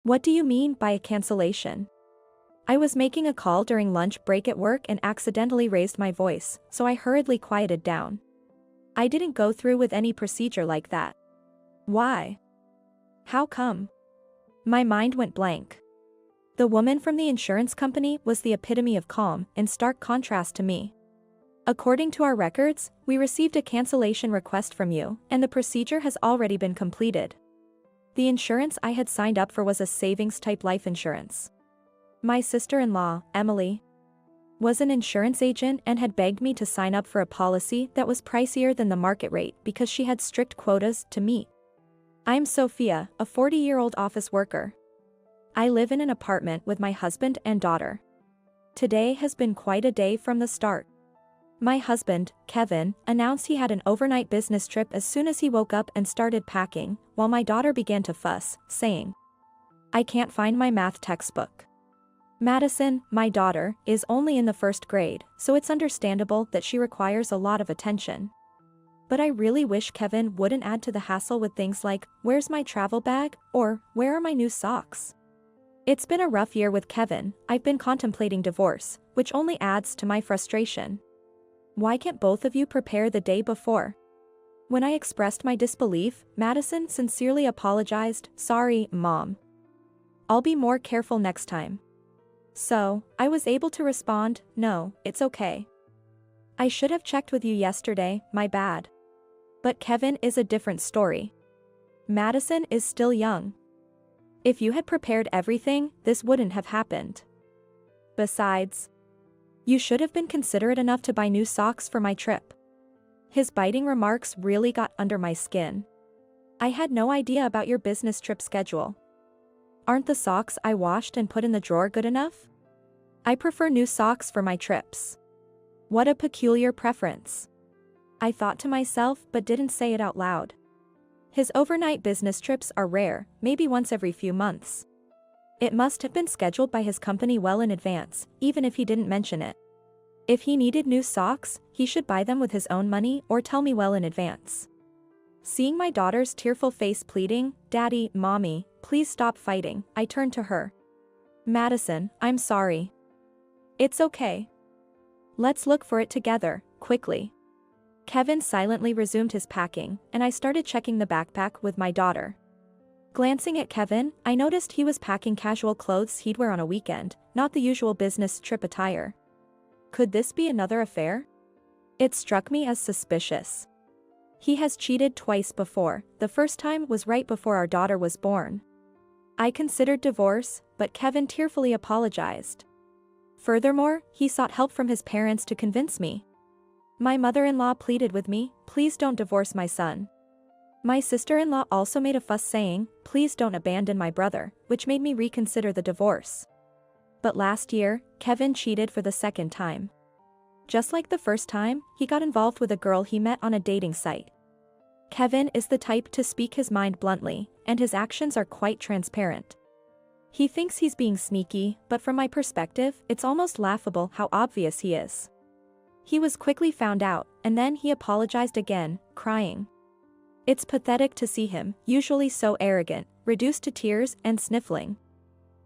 What do you mean by a cancellation? I was making a call during lunch break at work and accidentally raised my voice, so I hurriedly quieted down. I didn't go through with any procedure like that. Why? How come? My mind went blank. The woman from the insurance company was the epitome of calm, in stark contrast to me. According to our records, we received a cancellation request from you, and the procedure has already been completed. The insurance I had signed up for was a savings-type life insurance. My sister-in-law, Emily, was an insurance agent and had begged me to sign up for a policy that was pricier than the market rate because she had strict quotas to meet. I'm Sophia, a 40-year-old office worker. I live in an apartment with my husband and daughter. Today has been quite a day from the start. My husband, Kevin, announced he had an overnight business trip as soon as he woke up and started packing, while my daughter began to fuss, saying, "I can't find my math textbook." Madison, my daughter, is only in the first grade, so it's understandable that she requires a lot of attention. But I really wish Kevin wouldn't add to the hassle with things like, "Where's my travel bag?" or "Where are my new socks?" It's been a rough year with Kevin. I've been contemplating divorce, which only adds to my frustration. Why can't both of you prepare the day before? When I expressed my disbelief, Madison sincerely apologized, "Sorry, Mom. I'll be more careful next time." So, I was able to respond, "No, it's okay. I should have checked with you yesterday, my bad." But Kevin is a different story. Madison is still young. If you had prepared everything, this wouldn't have happened. Besides, you should have been considerate enough to buy new socks for my trip. His biting remarks really got under my skin. I had no idea about your business trip schedule. Aren't the socks I washed and put in the drawer good enough? I prefer new socks for my trips. What a peculiar preference. I thought to myself but didn't say it out loud. His overnight business trips are rare, maybe once every few months. It must have been scheduled by his company well in advance, even if he didn't mention it. If he needed new socks, he should buy them with his own money or tell me well in advance. Seeing my daughter's tearful face pleading, "Daddy, Mommy, please stop fighting," I turned to her. "Madison, I'm sorry. It's okay. Let's look for it together, quickly." Kevin silently resumed his packing, and I started checking the backpack with my daughter. Glancing at Kevin, I noticed he was packing casual clothes he'd wear on a weekend, not the usual business trip attire. Could this be another affair? It struck me as suspicious. He has cheated twice before. The first time was right before our daughter was born. I considered divorce, but Kevin tearfully apologized. Furthermore, he sought help from his parents to convince me. My mother-in-law pleaded with me, "Please don't divorce my son." My sister-in-law also made a fuss saying, "Please don't abandon my brother," which made me reconsider the divorce. But last year, Kevin cheated for the second time. Just like the first time, he got involved with a girl he met on a dating site. Kevin is the type to speak his mind bluntly, and his actions are quite transparent. He thinks he's being sneaky, but from my perspective, it's almost laughable how obvious he is. He was quickly found out, and then he apologized again, crying. It's pathetic to see him, usually so arrogant, reduced to tears and sniffling.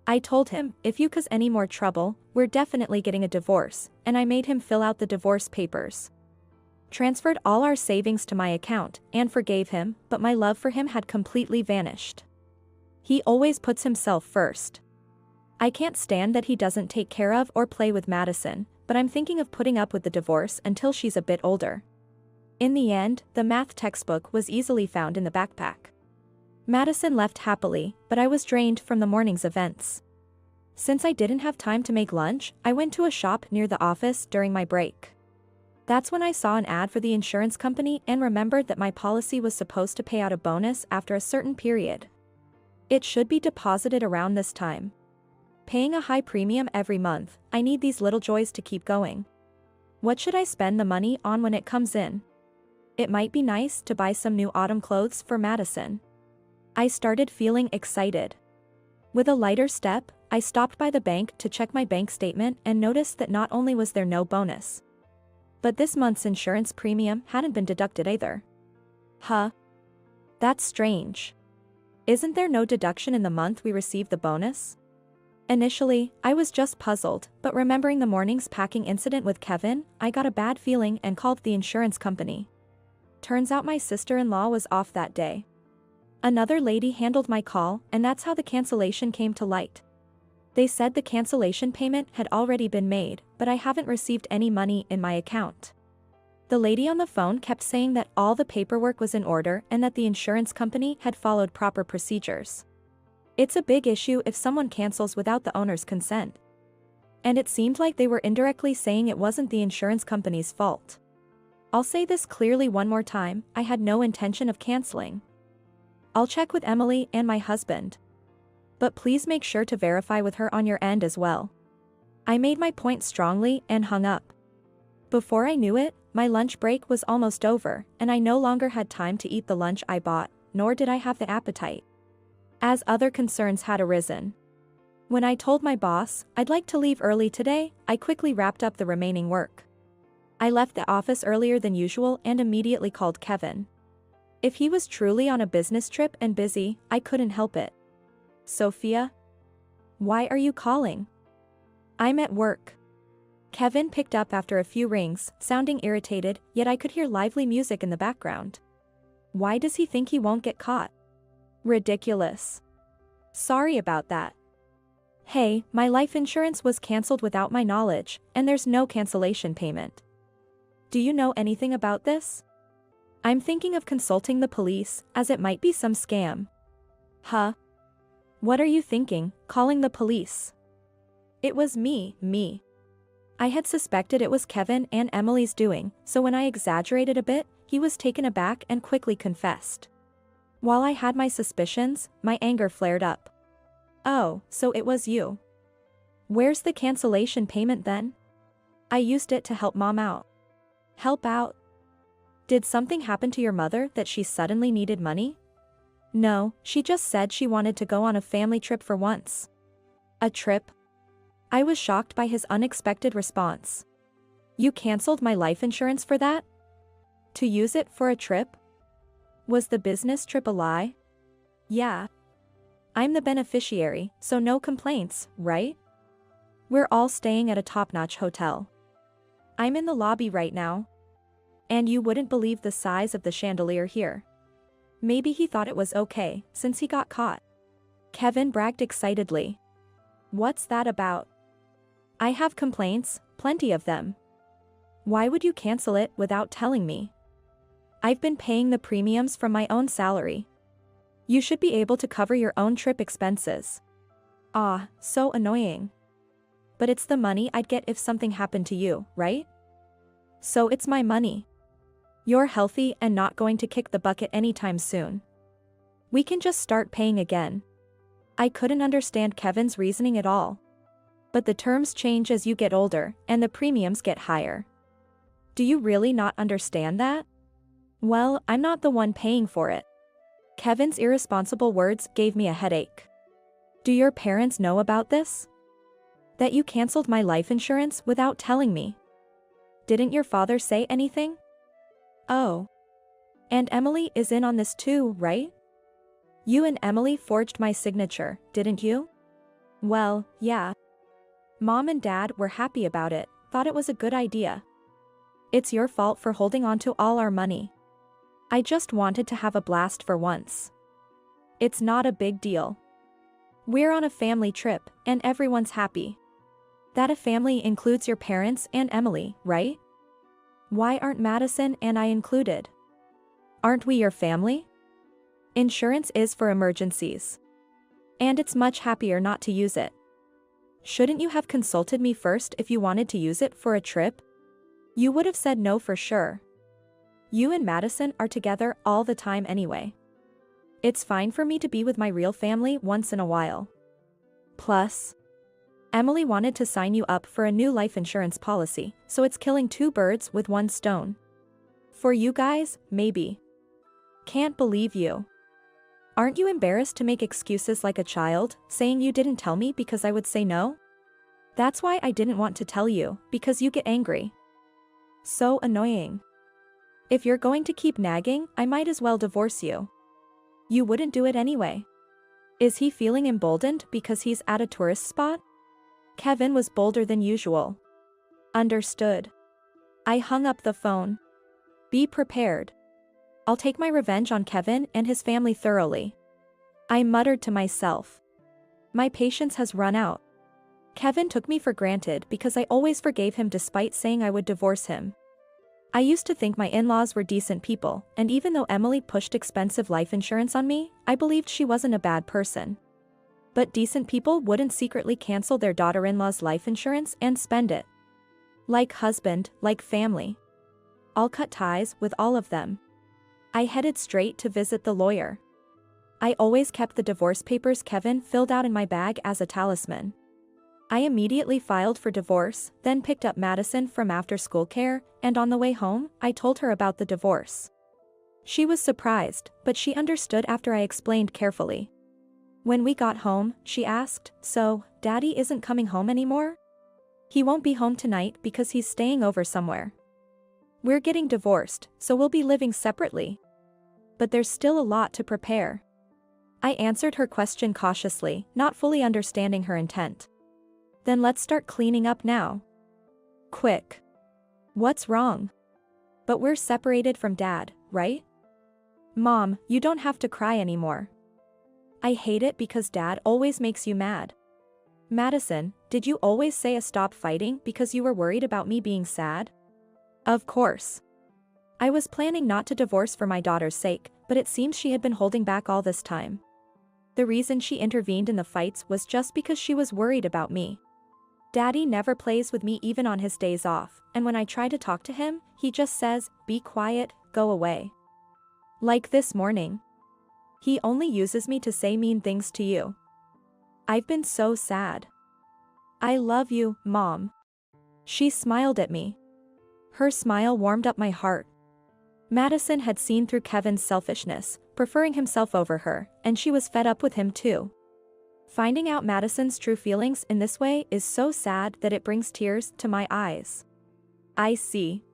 I told him, "If you cause any more trouble, we're definitely getting a divorce," and I made him fill out the divorce papers. Transferred all our savings to my account, and forgave him, but my love for him had completely vanished. He always puts himself first. I can't stand that he doesn't take care of or play with Madison, but I'm thinking of putting up with the divorce until she's a bit older. In the end, the math textbook was easily found in the backpack. Madison left happily, but I was drained from the morning's events. Since I didn't have time to make lunch, I went to a shop near the office during my break. That's when I saw an ad for the insurance company and remembered that my policy was supposed to pay out a bonus after a certain period. It should be deposited around this time. Paying a high premium every month, I need these little joys to keep going. What should I spend the money on when it comes in? It might be nice to buy some new autumn clothes for Madison. I started feeling excited. With a lighter step, I stopped by the bank to check my bank statement and noticed that not only was there no bonus, but this month's insurance premium hadn't been deducted either. Huh? That's strange. Isn't there no deduction in the month we receive the bonus? Initially, I was just puzzled, but remembering the morning's packing incident with Kevin, I got a bad feeling and called the insurance company. Turns out my sister-in-law was off that day. Another lady handled my call, and that's how the cancellation came to light. They said the cancellation payment had already been made, but I haven't received any money in my account. The lady on the phone kept saying that all the paperwork was in order and that the insurance company had followed proper procedures. It's a big issue if someone cancels without the owner's consent. And it seemed like they were indirectly saying it wasn't the insurance company's fault. I'll say this clearly one more time, I had no intention of canceling. I'll check with Emily and my husband. But please make sure to verify with her on your end as well. I made my point strongly and hung up. Before I knew it, my lunch break was almost over, and I no longer had time to eat the lunch I bought, nor did I have the appetite, as other concerns had arisen. When I told my boss I'd like to leave early today, I quickly wrapped up the remaining work. I left the office earlier than usual and immediately called Kevin. If he was truly on a business trip and busy, I couldn't help it. Sophia? Why are you calling? I'm at work. Kevin picked up after a few rings, sounding irritated, yet I could hear lively music in the background. Why does he think he won't get caught? Ridiculous. Sorry about that. Hey, my life insurance was canceled without my knowledge, and there's no cancellation payment. Do you know anything about this? I'm thinking of consulting the police, as it might be some scam. Huh? What are you thinking, calling the police? It was me. I had suspected it was Kevin and Emily's doing, so when I exaggerated a bit, he was taken aback and quickly confessed. While I had my suspicions, my anger flared up. Oh, so it was you. Where's the cancellation payment then? I used it to help Mom out. Help out? Did something happen to your mother that she suddenly needed money? No, she just said she wanted to go on a family trip for once. A trip? I was shocked by his unexpected response. You canceled my life insurance for that? To use it for a trip? Was the business trip a lie? Yeah. I'm the beneficiary, so no complaints, right? We're all staying at a top-notch hotel. I'm in the lobby right now. And you wouldn't believe the size of the chandelier here. Maybe he thought it was okay, since he got caught. Kevin bragged excitedly. What's that about? I have complaints, plenty of them. Why would you cancel it without telling me? I've been paying the premiums from my own salary. You should be able to cover your own trip expenses. Ah, so annoying. But it's the money I'd get if something happened to you, right? So it's my money. You're healthy and not going to kick the bucket anytime soon. We can just start paying again. I couldn't understand Kevin's reasoning at all. But the terms change as you get older, and the premiums get higher. Do you really not understand that? Well, I'm not the one paying for it. Kevin's irresponsible words gave me a headache. Do your parents know about this? That you canceled my life insurance without telling me? Didn't your father say anything? Oh. And Emily is in on this too, right? You and Emily forged my signature, didn't you? Well, yeah. Mom and Dad were happy about it, thought it was a good idea. It's your fault for holding on to all our money. I just wanted to have a blast for once. It's not a big deal. We're on a family trip, and everyone's happy. That a family includes your parents and Emily, right? Why aren't Madison and I included? Aren't we your family? Insurance is for emergencies. And it's much happier not to use it. Shouldn't you have consulted me first if you wanted to use it for a trip? You would have said no for sure. You and Madison are together all the time anyway. It's fine for me to be with my real family once in a while. Plus, Emily wanted to sign you up for a new life insurance policy, so it's killing two birds with one stone. For you guys, maybe. Can't believe you. Aren't you embarrassed to make excuses like a child, saying you didn't tell me because I would say no? That's why I didn't want to tell you, because you get angry. So annoying. If you're going to keep nagging, I might as well divorce you. You wouldn't do it anyway. Is he feeling emboldened because he's at a tourist spot? Kevin was bolder than usual. Understood. I hung up the phone. Be prepared. I'll take my revenge on Kevin and his family thoroughly. I muttered to myself. My patience has run out. Kevin took me for granted because I always forgave him despite saying I would divorce him. I used to think my in-laws were decent people, and even though Emily pushed expensive life insurance on me, I believed she wasn't a bad person. But decent people wouldn't secretly cancel their daughter-in-law's life insurance and spend it. Like husband, like family. I'll cut ties with all of them. I headed straight to visit the lawyer. I always kept the divorce papers Kevin filled out in my bag as a talisman. I immediately filed for divorce, then picked up Madison from after-school care, and on the way home, I told her about the divorce. She was surprised, but she understood after I explained carefully. When we got home, she asked, "So, Daddy isn't coming home anymore?" "He won't be home tonight because he's staying over somewhere. We're getting divorced, so we'll be living separately. But there's still a lot to prepare." I answered her question cautiously, not fully understanding her intent. "Then let's start cleaning up now. Quick." "What's wrong?" "But we're separated from Dad, right?" "Mom, you don't have to cry anymore." "I hate it because Dad always makes you mad." "Madison, did you always say stop fighting because you were worried about me being sad?" "Of course. I was planning not to divorce for my daughter's sake, but it seems she had been holding back all this time. The reason she intervened in the fights was just because she was worried about me. Daddy never plays with me even on his days off, and when I try to talk to him, he just says, 'Be quiet, go away.' Like this morning. He only uses me to say mean things to you. I've been so sad." "I love you, Mom." She smiled at me. Her smile warmed up my heart. Madison had seen through Kevin's selfishness, preferring himself over her, and she was fed up with him too. Finding out Madison's true feelings in this way is so sad that it brings tears to my eyes. "I see.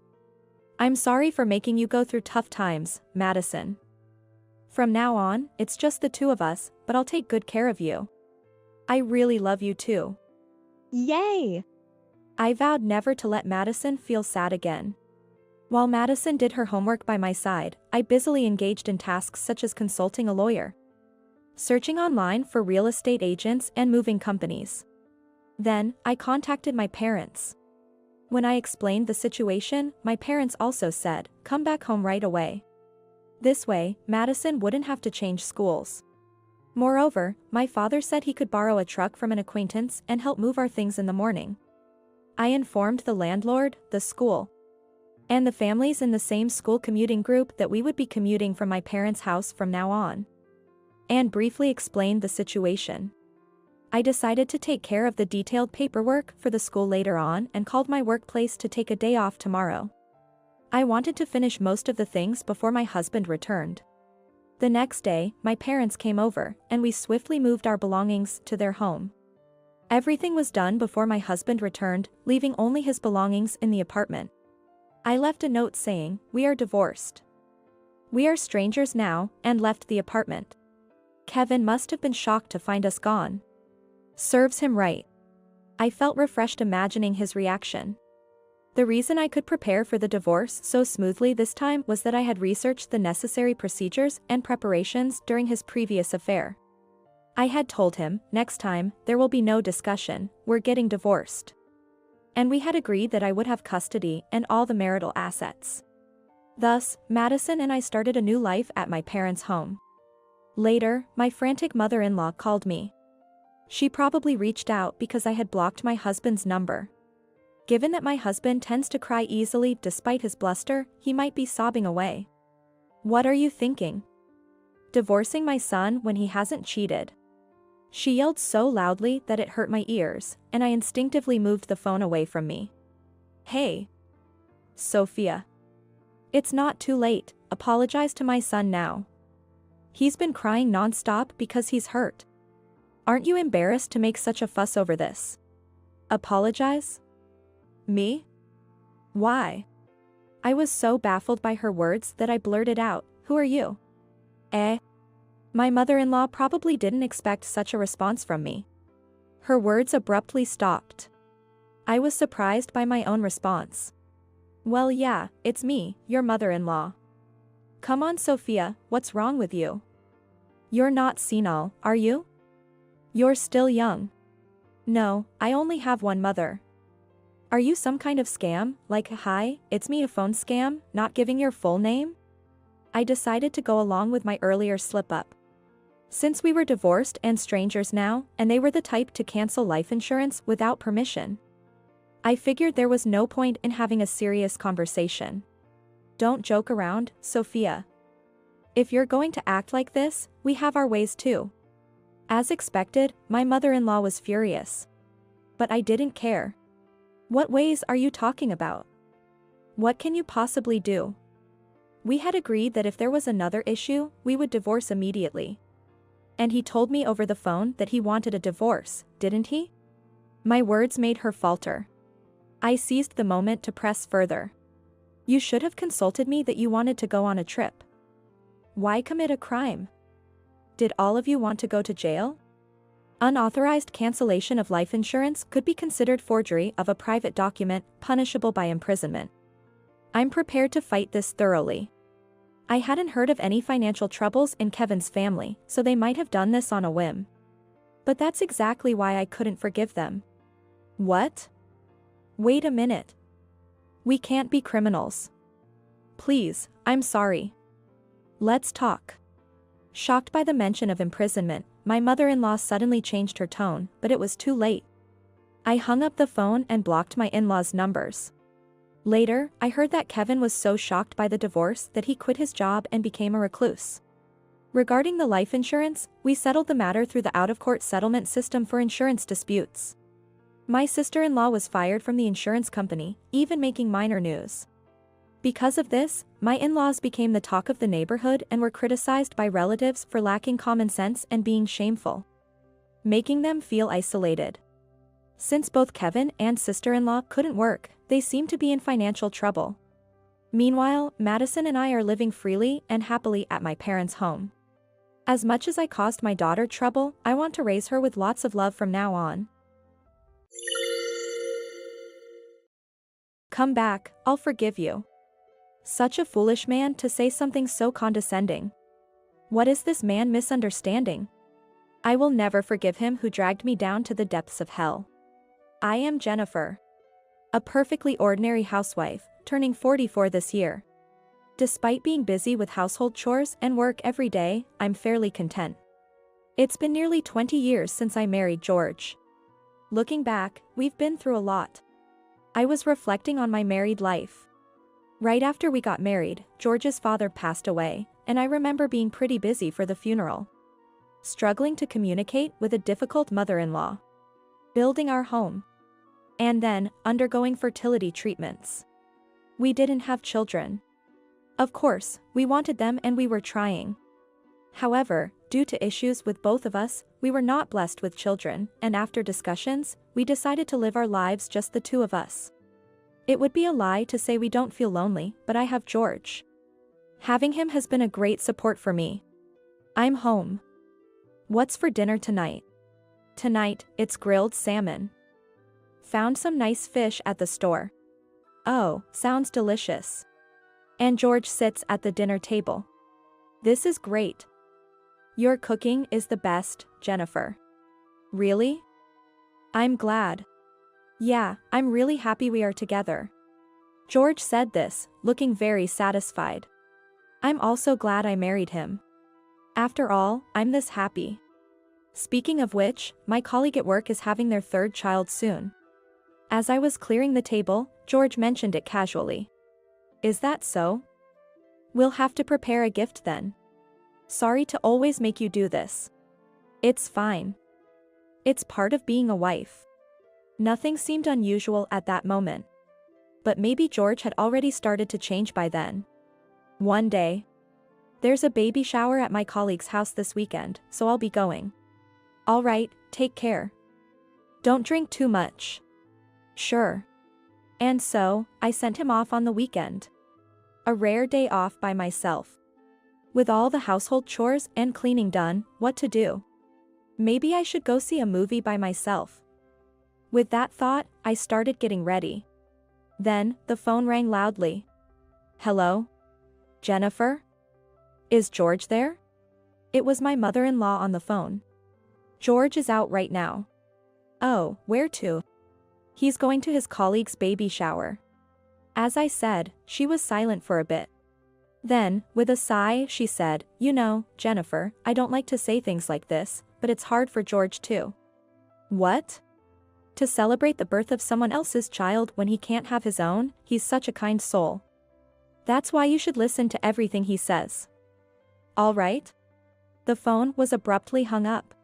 I'm sorry for making you go through tough times, Madison. From now on, it's just the two of us, but I'll take good care of you. I really love you too." Yay! I vowed never to let Madison feel sad again. While Madison did her homework by my side, I busily engaged in tasks such as consulting a lawyer, searching online for real estate agents and moving companies. Then, I contacted my parents. When I explained the situation, my parents also said, "Come back home right away." This way, Madison wouldn't have to change schools. Moreover, my father said he could borrow a truck from an acquaintance and help move our things in the morning. I informed the landlord, the school, and the families in the same school commuting group that we would be commuting from my parents' house from now on, and briefly explained the situation. I decided to take care of the detailed paperwork for the school later on and called my workplace to take a day off tomorrow. I wanted to finish most of the things before my husband returned. The next day, my parents came over, and we swiftly moved our belongings to their home. Everything was done before my husband returned, leaving only his belongings in the apartment. I left a note saying, "We are divorced. We are strangers now," and left the apartment. Kevin must have been shocked to find us gone. Serves him right. I felt refreshed imagining his reaction. The reason I could prepare for the divorce so smoothly this time was that I had researched the necessary procedures and preparations during his previous affair. I had told him, next time, there will be no discussion, we're getting divorced. And we had agreed that I would have custody and all the marital assets. Thus, Madison and I started a new life at my parents' home. Later, my frantic mother-in-law called me. She probably reached out because I had blocked my husband's number. Given that my husband tends to cry easily despite his bluster, he might be sobbing away. What are you thinking? Divorcing my son when he hasn't cheated? She yelled so loudly that it hurt my ears, and I instinctively moved the phone away from me. Hey, Sophia. It's not too late, apologize to my son now. He's been crying non-stop because he's hurt. Aren't you embarrassed to make such a fuss over this? Apologize? Me? Why? I was so baffled by her words that I blurted out, "Who are you?" My mother-in-law probably didn't expect such a response from me. Her words abruptly stopped. I was surprised by my own response. Well, yeah, it's me, your mother-in-law. Come on, Sophia, what's wrong with you? You're not senile, are you? You're still young. No, I only have one mother. Are you some kind of scam, like hi, it's me, a phone scam, not giving your full name? I decided to go along with my earlier slip-up. Since we were divorced and strangers now, and they were the type to cancel life insurance without permission, I figured there was no point in having a serious conversation. Don't joke around, Sophia. If you're going to act like this, we have our ways too. As expected, my mother-in-law was furious. But I didn't care. What ways are you talking about? What can you possibly do? We had agreed that if there was another issue, we would divorce immediately. And he told me over the phone that he wanted a divorce, didn't he? My words made her falter. I seized the moment to press further. You should have consulted me that you wanted to go on a trip. Why commit a crime? Did all of you want to go to jail? Unauthorized cancellation of life insurance could be considered forgery of a private document, punishable by imprisonment. I'm prepared to fight this thoroughly. I hadn't heard of any financial troubles in Kevin's family, so they might have done this on a whim. But that's exactly why I couldn't forgive them. What? Wait a minute. We can't be criminals. Please, I'm sorry. Let's talk. Shocked by the mention of imprisonment, my mother-in-law suddenly changed her tone, but it was too late. I hung up the phone and blocked my in-laws' numbers. Later, I heard that Kevin was so shocked by the divorce that he quit his job and became a recluse. Regarding the life insurance, we settled the matter through the out-of-court settlement system for insurance disputes. My sister-in-law was fired from the insurance company, even making minor news. Because of this, my in-laws became the talk of the neighborhood and were criticized by relatives for lacking common sense and being shameful, making them feel isolated. Since both Kevin and sister-in-law couldn't work, they seemed to be in financial trouble. Meanwhile, Madison and I are living freely and happily at my parents' home. As much as I caused my daughter trouble, I want to raise her with lots of love from now on. Come back, I'll forgive you. Such a foolish man to say something so condescending. What is this man misunderstanding? I will never forgive him who dragged me down to the depths of hell. I am Jennifer. A perfectly ordinary housewife, turning 44 this year. Despite being busy with household chores and work every day, I'm fairly content. It's been nearly 20 years since I married George. Looking back, we've been through a lot. I was reflecting on my married life. Right after we got married, George's father passed away, and I remember being pretty busy for the funeral. Struggling to communicate with a difficult mother-in-law. Building our home. And then, undergoing fertility treatments. We didn't have children. Of course, we wanted them and we were trying. However, due to issues with both of us, we were not blessed with children, and after discussions, we decided to live our lives just the two of us. It would be a lie to say we don't feel lonely, but I have George. Having him has been a great support for me. I'm home. What's for dinner tonight? Tonight, it's grilled salmon. Found some nice fish at the store. Oh, sounds delicious. And George sits at the dinner table. This is great. Your cooking is the best, Jennifer. Really? I'm glad. Yeah, I'm really happy we are together. George said this, looking very satisfied. I'm also glad I married him. After all, I'm this happy. Speaking of which, my colleague at work is having their third child soon. As I was clearing the table, George mentioned it casually. Is that so? We'll have to prepare a gift then. Sorry to always make you do this. It's fine. It's part of being a wife. Nothing seemed unusual at that moment. But maybe George had already started to change by then. One day. There's a baby shower at my colleague's house this weekend, so I'll be going. All right, take care. Don't drink too much. Sure. And so, I sent him off on the weekend. A rare day off by myself. With all the household chores and cleaning done, what to do? Maybe I should go see a movie by myself. With that thought, I started getting ready. Then, the phone rang loudly. Hello? Jennifer? Is George there? It was my mother-in-law on the phone. George is out right now. Oh, where to? He's going to his colleague's baby shower. As I said, she was silent for a bit. Then, with a sigh, she said, You know, Jennifer, I don't like to say things like this, but it's hard for George too. What? To celebrate the birth of someone else's child when he can't have his own? He's such a kind soul. That's why you should listen to everything he says. All right? The phone was abruptly hung up.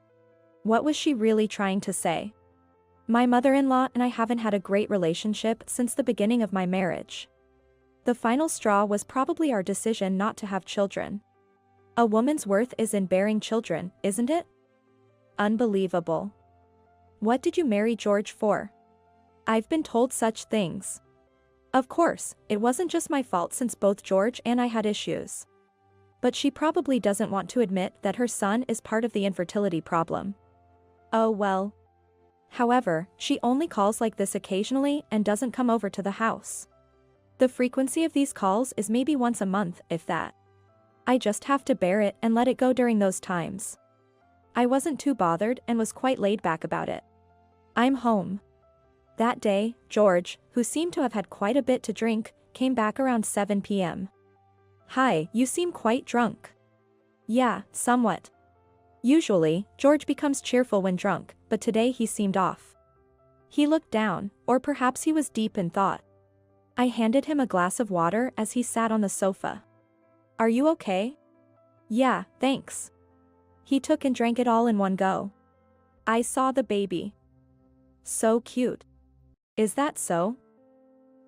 What was she really trying to say? My mother-in-law and I haven't had a great relationship since the beginning of my marriage. The final straw was probably our decision not to have children. A woman's worth is in bearing children, isn't it? Unbelievable. What did you marry George for? I've been told such things. Of course, it wasn't just my fault since both George and I had issues. But she probably doesn't want to admit that her son is part of the infertility problem. Oh well. However, she only calls like this occasionally and doesn't come over to the house. The frequency of these calls is maybe once a month, if that. I just have to bear it and let it go during those times. I wasn't too bothered and was quite laid back about it. I'm home. That day, George, who seemed to have had quite a bit to drink, came back around 7 p.m. Hi, you seem quite drunk. Yeah, somewhat. Usually, George becomes cheerful when drunk, but today he seemed off. He looked down, or perhaps he was deep in thought. I handed him a glass of water as he sat on the sofa. Are you okay? Yeah, thanks. He took and drank it all in one go. I saw the baby. So cute. Is that so?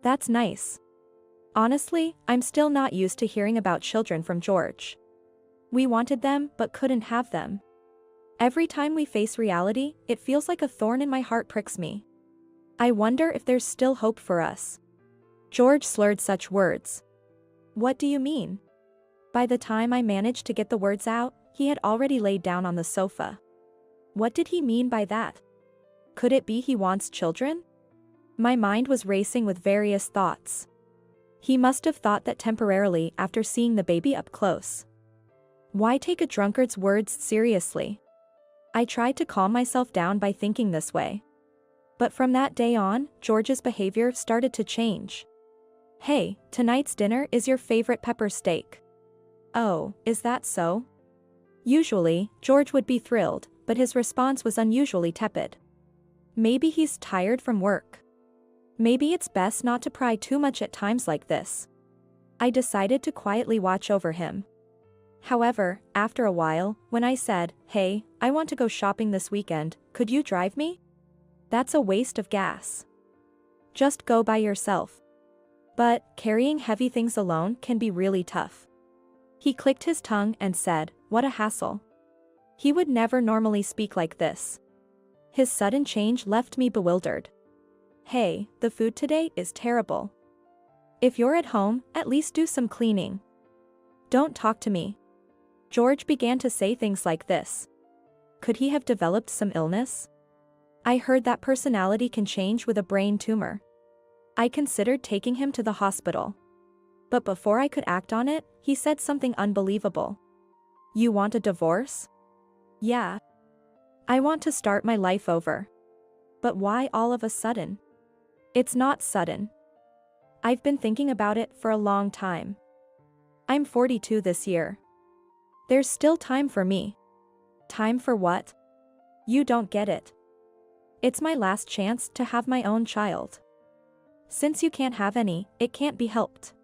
That's nice. Honestly, I'm still not used to hearing about children from George. We wanted them but couldn't have them. Every time we face reality, it feels like a thorn in my heart pricks me. I wonder if there's still hope for us. George slurred such words. What do you mean? By the time I managed to get the words out, he had already laid down on the sofa. What did he mean by that? Could it be he wants children? My mind was racing with various thoughts. He must have thought that temporarily after seeing the baby up close. Why take a drunkard's words seriously? I tried to calm myself down by thinking this way. But from that day on, George's behavior started to change. Hey, tonight's dinner is your favorite pepper steak. Oh, is that so? Usually, George would be thrilled, but his response was unusually tepid. Maybe he's tired from work. Maybe it's best not to pry too much at times like this. I decided to quietly watch over him. However, after a while, when I said, Hey, I want to go shopping this weekend, could you drive me? That's a waste of gas. Just go by yourself. But, carrying heavy things alone can be really tough. He clicked his tongue and said, What a hassle. He would never normally speak like this. His sudden change left me bewildered. Hey, the food today is terrible. If you're at home, at least do some cleaning. Don't talk to me. George began to say things like this. Could he have developed some illness? I heard that personality can change with a brain tumor. I considered taking him to the hospital. But before I could act on it, he said something unbelievable. You want a divorce? Yeah. I want to start my life over. But why all of a sudden? It's not sudden. I've been thinking about it for a long time. I'm 42 this year. There's still time for me. Time for what? You don't get it. It's my last chance to have my own child. Since you can't have any, it can't be helped.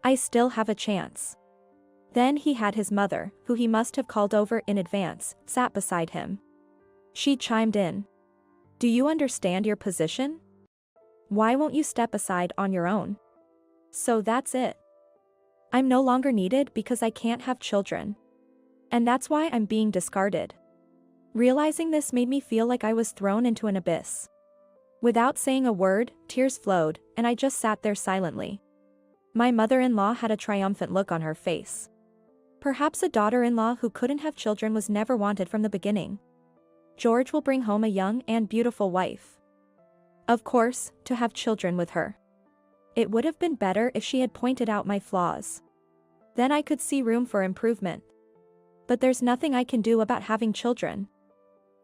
I still have a chance. Then he had his mother, who he must have called over in advance, sat beside him. She chimed in. Do you understand your position? Why won't you step aside on your own? So that's it. I'm no longer needed because I can't have children. And that's why I'm being discarded. Realizing this made me feel like I was thrown into an abyss. Without saying a word, tears flowed, and I just sat there silently. My mother-in-law had a triumphant look on her face. Perhaps a daughter-in-law who couldn't have children was never wanted from the beginning. George will bring home a young and beautiful wife. Of course, to have children with her. It would have been better if she had pointed out my flaws. Then I could see room for improvement. But there's nothing I can do about having children.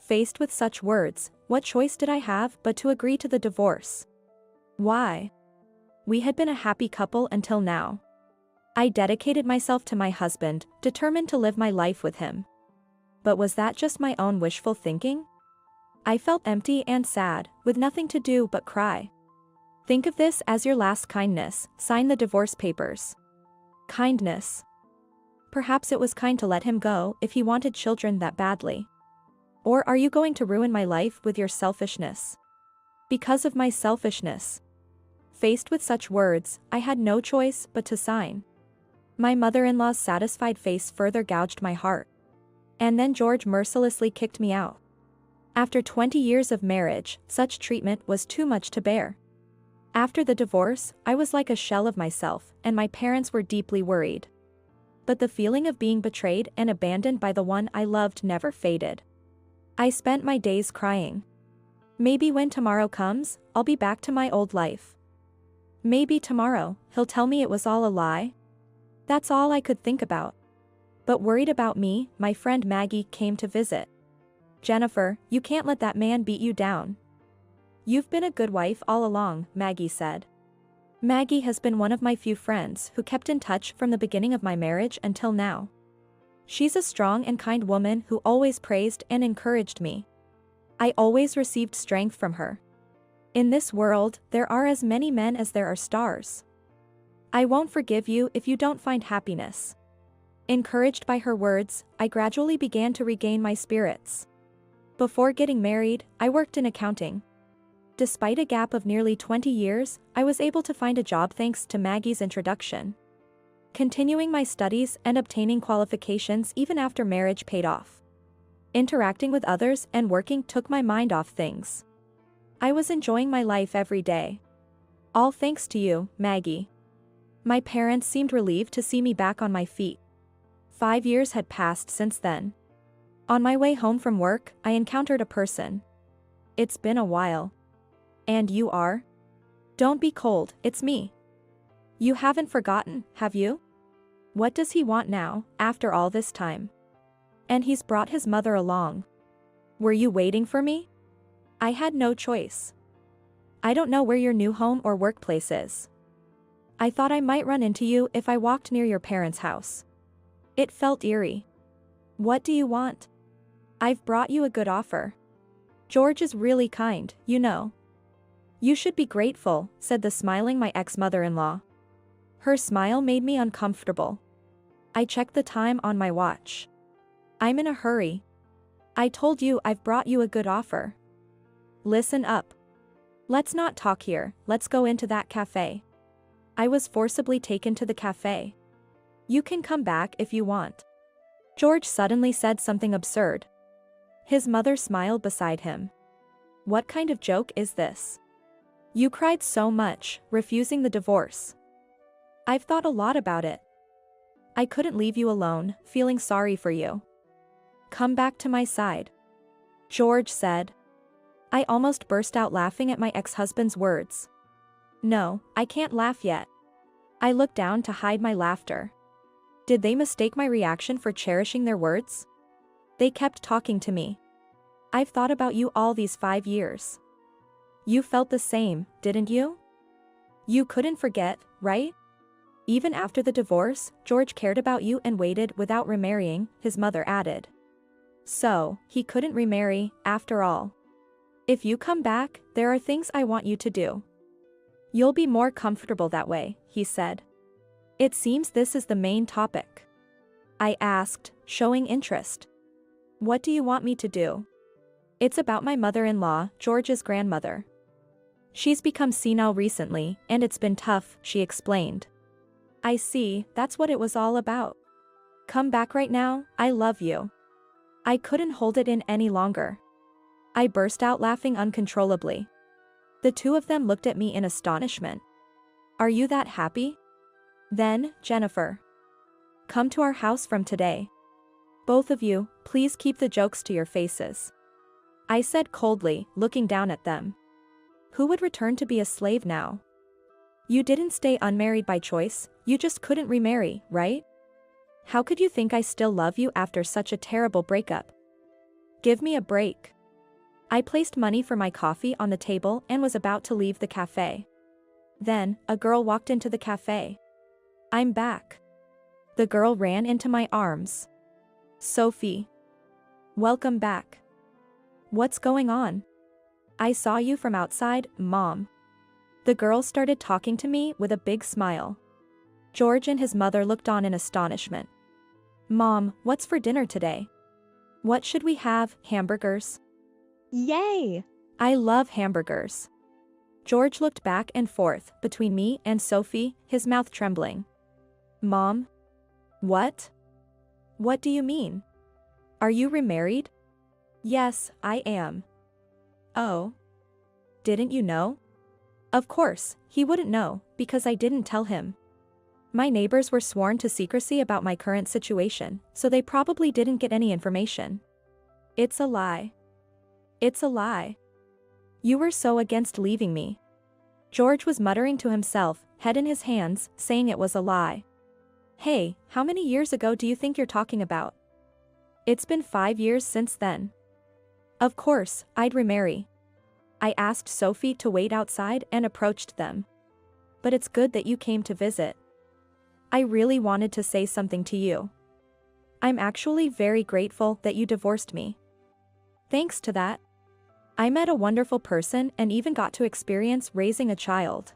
Faced with such words, what choice did I have but to agree to the divorce? Why? We had been a happy couple until now. I dedicated myself to my husband, determined to live my life with him. But was that just my own wishful thinking? I felt empty and sad, with nothing to do but cry. Think of this as your last kindness, sign the divorce papers. Kindness. Perhaps it was kind to let him go if he wanted children that badly. Or are you going to ruin my life with your selfishness? Because of my selfishness. Faced with such words, I had no choice but to sign. My mother-in-law's satisfied face further gouged my heart. And then George mercilessly kicked me out. After 20 years of marriage, such treatment was too much to bear. After the divorce, I was like a shell of myself, and my parents were deeply worried. But the feeling of being betrayed and abandoned by the one I loved never faded. I spent my days crying. Maybe when tomorrow comes, I'll be back to my old life. Maybe tomorrow, he'll tell me it was all a lie. That's all I could think about. But worried about me, my friend Maggie came to visit. Jennifer, you can't let that man beat you down. You've been a good wife all along, Maggie said. Maggie has been one of my few friends who kept in touch from the beginning of my marriage until now. She's a strong and kind woman who always praised and encouraged me. I always received strength from her. In this world, there are as many men as there are stars. I won't forgive you if you don't find happiness. Encouraged by her words, I gradually began to regain my spirits. Before getting married, I worked in accounting. Despite a gap of nearly 20 years, I was able to find a job thanks to Maggie's introduction. Continuing my studies and obtaining qualifications even after marriage paid off. Interacting with others and working took my mind off things. I was enjoying my life every day. All thanks to you, Maggie. My parents seemed relieved to see me back on my feet. 5 years had passed since then. On my way home from work, I encountered a person. It's been a while. And you are? Don't be cold, it's me. You haven't forgotten, have you? What does he want now, after all this time? And he's brought his mother along. Were you waiting for me? I had no choice. I don't know where your new home or workplace is. I thought I might run into you if I walked near your parents' house. It felt eerie. What do you want? I've brought you a good offer. George is really kind, you know. You should be grateful, said the smiling my ex-mother-in-law. Her smile made me uncomfortable. I checked the time on my watch. I'm in a hurry. I told you I've brought you a good offer. Listen up. Let's not talk here, let's go into that cafe. I was forcibly taken to the cafe. You can come back if you want. George suddenly said something absurd. His mother smiled beside him. What kind of joke is this? You cried so much, refusing the divorce. I've thought a lot about it. I couldn't leave you alone, feeling sorry for you. Come back to my side. George said. I almost burst out laughing at my ex-husband's words. No, I can't laugh yet. I looked down to hide my laughter. Did they mistake my reaction for cherishing their words? They kept talking to me. I've thought about you all these 5 years. You felt the same, didn't you? You couldn't forget, right? Even after the divorce, George cared about you and waited without remarrying, his mother added. So, he couldn't remarry, after all. If you come back, there are things I want you to do. You'll be more comfortable that way, he said. It seems this is the main topic. I asked, showing interest. What do you want me to do? It's about my mother-in-law, George's grandmother. She's become senile recently, and it's been tough, she explained. I see, that's what it was all about. Come back right now, I love you. I couldn't hold it in any longer. I burst out laughing uncontrollably. The two of them looked at me in astonishment. Are you that happy? Then, Jennifer. Come to our house from today. Both of you, please keep the jokes to your faces. I said coldly, looking down at them. Who would return to be a slave now? You didn't stay unmarried by choice, you just couldn't remarry, right? How could you think I still love you after such a terrible breakup? Give me a break. I placed money for my coffee on the table and was about to leave the cafe. Then, a girl walked into the cafe. I'm back. The girl ran into my arms. Sophie. Welcome back. What's going on? I saw you from outside, Mom. The girl started talking to me with a big smile. George and his mother looked on in astonishment. Mom, what's for dinner today? What should we have, hamburgers? Yay! I love hamburgers. George looked back and forth between me and Sophie, his mouth trembling. Mom? What? What do you mean? Are you remarried? Yes, I am. Oh. Didn't you know? Of course, he wouldn't know, because I didn't tell him. My neighbors were sworn to secrecy about my current situation, so they probably didn't get any information. It's a lie. It's a lie. You were so against leaving me. George was muttering to himself, head in his hands, saying it was a lie. Hey, how many years ago do you think you're talking about? It's been 5 years since then. Of course, I'd remarry. I asked Sophie to wait outside and approached them. But it's good that you came to visit. I really wanted to say something to you. I'm actually very grateful that you divorced me. Thanks to that, I met a wonderful person and even got to experience raising a child.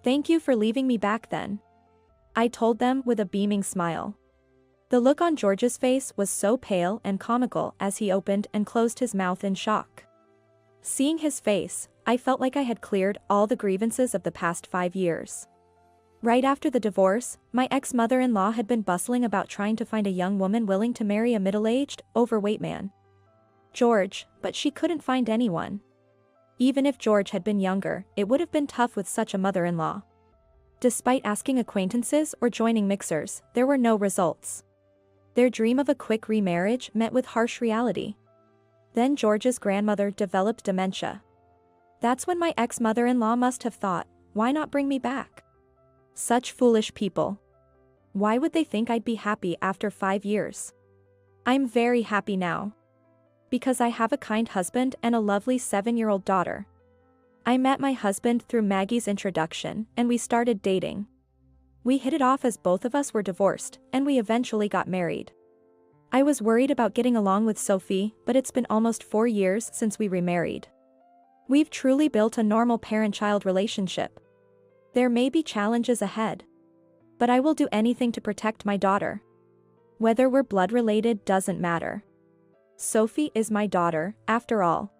Thank you for leaving me back then. I told them with a beaming smile. The look on George's face was so pale and comical as he opened and closed his mouth in shock. Seeing his face, I felt like I had cleared all the grievances of the past 5 years. Right after the divorce, my ex-mother-in-law had been bustling about trying to find a young woman willing to marry a middle-aged, overweight man. George, but she couldn't find anyone. Even if George had been younger, it would have been tough with such a mother-in-law. Despite asking acquaintances or joining mixers, there were no results. Their dream of a quick remarriage met with harsh reality. Then George's grandmother developed dementia. That's when my ex-mother-in-law must have thought, why not bring me back? Such foolish people. Why would they think I'd be happy after 5 years? I'm very happy now. Because I have a kind husband and a lovely 7-year-old daughter. I met my husband through Maggie's introduction, and we started dating. We hit it off as both of us were divorced, and we eventually got married. I was worried about getting along with Sophie, but it's been almost 4 years since we remarried. We've truly built a normal parent-child relationship. There may be challenges ahead. But I will do anything to protect my daughter. Whether we're blood-related doesn't matter. Sophie is my daughter, after all.